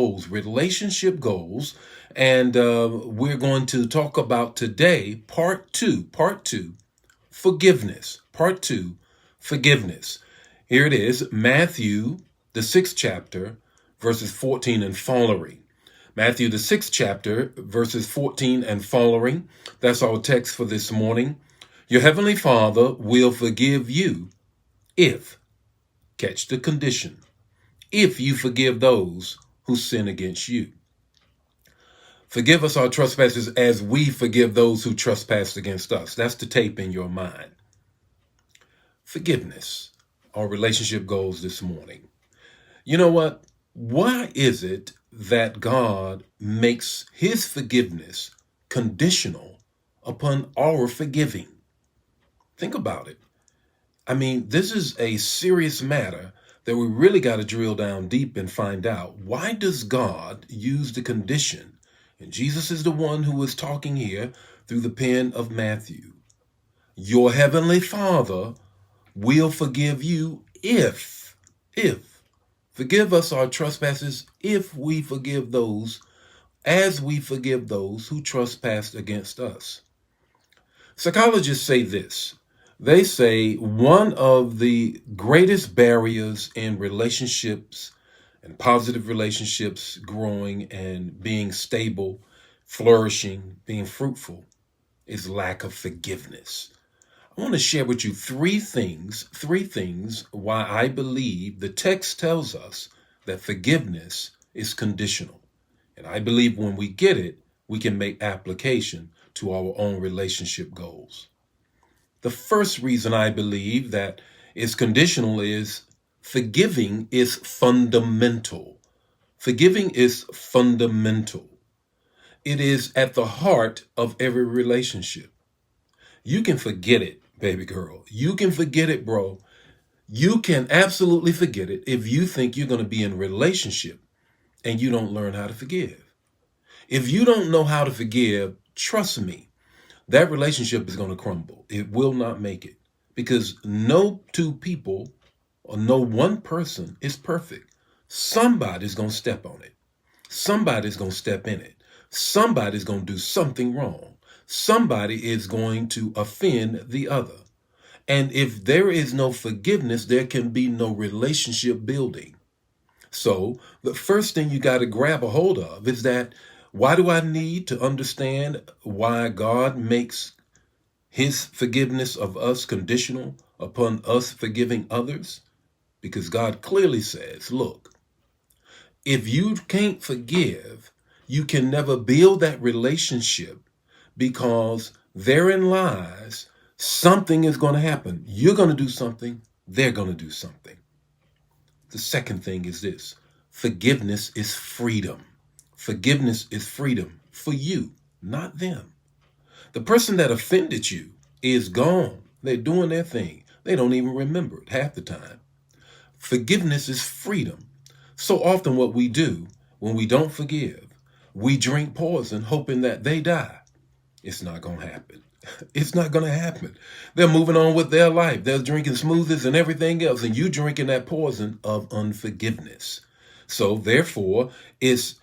goals, relationship goals. And we're going to talk about today, part two, forgiveness. Part two, forgiveness. Here it is, Matthew, the 6th chapter, verses 14 and following. Matthew, the 6th chapter, verses 14 and following. That's our text for this morning. Your heavenly Father will forgive you if, catch the condition, if you forgive those who sin against you. Forgive us our trespasses as we forgive those who trespass against us. That's the tape in your mind. Forgiveness, our relationship goals this morning. You know what? Why is it that God makes his forgiveness conditional upon our forgiving? Think about it. I mean, this is a serious matter that we really got to drill down deep and find out. Why does God use the condition? And Jesus is the one who is talking here through the pen of Matthew. Your heavenly Father will forgive you if. Forgive us our trespasses if we forgive those, as we forgive those who trespass against us. Psychologists say this. They say one of the greatest barriers in relationships and positive relationships growing and being stable, flourishing, being fruitful is lack of forgiveness. I want to share with you three things why I believe the text tells us that forgiveness is conditional. And I believe when we get it, we can make application to our own relationship goals. The first reason I believe that it's conditional is forgiving is fundamental. Forgiving is fundamental. It is at the heart of every relationship. You can forget it, baby girl. You can forget it, bro. You can absolutely forget it if you think you're going to be in a relationship and you don't learn how to forgive. If you don't know how to forgive, trust me, that relationship is going to crumble. It will not make it because no two people or no one person is perfect. Somebody's going to step on it. Somebody's going to step in it. Somebody's going to do something wrong. Somebody is going to offend the other. And if there is no forgiveness, there can be no relationship building. So the first thing you got to grab a hold of is that why do I need to understand why God makes his forgiveness of us conditional upon us forgiving others? Because God clearly says, look, if you can't forgive, you can never build that relationship because therein lies something is going to happen. You're going to do something. They're going to do something. The second thing is this. Forgiveness is freedom. Forgiveness is freedom for you, not them. The person that offended you is gone. They're doing their thing. They don't even remember it half the time. Forgiveness is freedom. So often what we do when we don't forgive, we drink poison hoping that they die. It's not going to happen. It's not going to happen. They're moving on with their life. They're drinking smoothies and everything else, and you drinking that poison of unforgiveness. So therefore, it's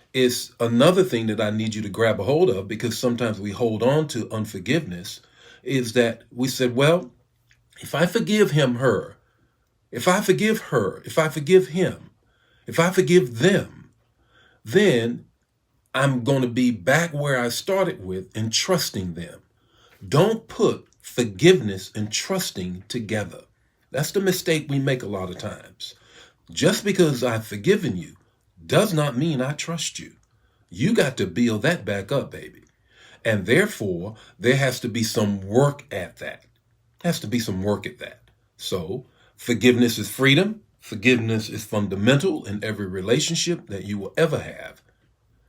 another thing that I need you to grab a hold of, because sometimes we hold on to unforgiveness, is that we said, well, if I forgive him, her, if I forgive her, if I forgive him, if I forgive them, then I'm going to be back where I started with and trusting them. Don't put forgiveness and trusting together. That's the mistake we make a lot of times. Just because I've forgiven you does not mean I trust you. You got to build that back up, baby. And therefore, there has to be some work at that. Has to be some work at that. So, forgiveness is freedom. Forgiveness is fundamental in every relationship that you will ever have.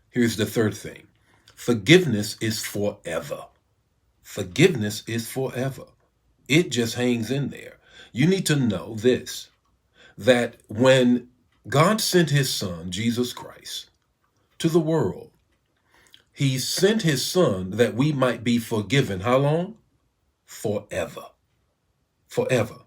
Here's the third thing. Forgiveness is forever. Forgiveness is forever. It just hangs in there. You need to know this, that when God sent his son, Jesus Christ, to the world, he sent his son that we might be forgiven. How long? Forever. Forever.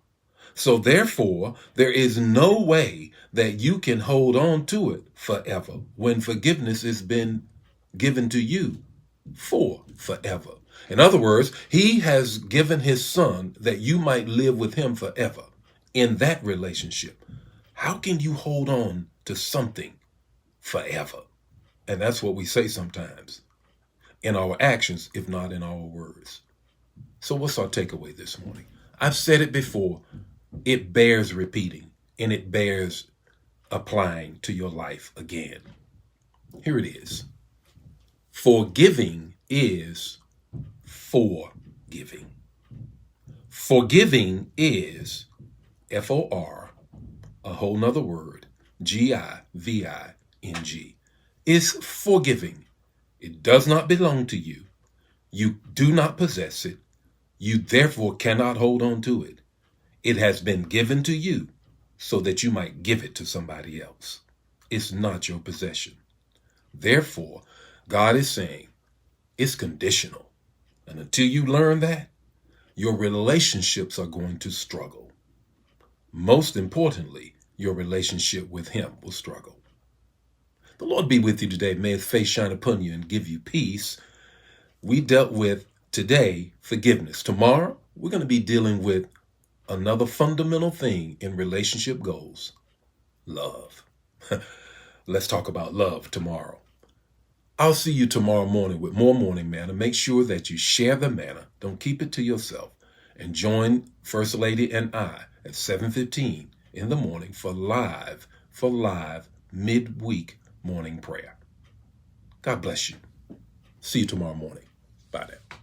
So therefore, there is no way that you can hold on to it forever when forgiveness has been given to you for forever. In other words, he has given his son that you might live with him forever in that relationship. How can you hold on to something forever? And that's what we say sometimes in our actions, if not in our words. So what's our takeaway this morning? I've said it before. It bears repeating and it bears applying to your life again. Here it is. Forgiving is forgiving. Forgiving is F-O-R, a whole nother word, G-I-V-I-N-G. It's forgiving. It does not belong to you. You do not possess it. You therefore cannot hold on to it. It has been given to you so that you might give it to somebody else. It's not your possession. Therefore, God is saying it's conditional. And until you learn that, your relationships are going to struggle. Most importantly, your relationship with him will struggle. The Lord be with you today. May his face shine upon you and give you peace. We dealt with today forgiveness. Tomorrow, we're going to be dealing with another fundamental thing in relationship goals, love. Let's talk about love tomorrow. I'll see you tomorrow morning with more Morning Manna. Make sure that you share the manna. Don't keep it to yourself. And join First Lady and I at 7:15 in the morning for live midweek morning prayer. God bless you. See you tomorrow morning. Bye now.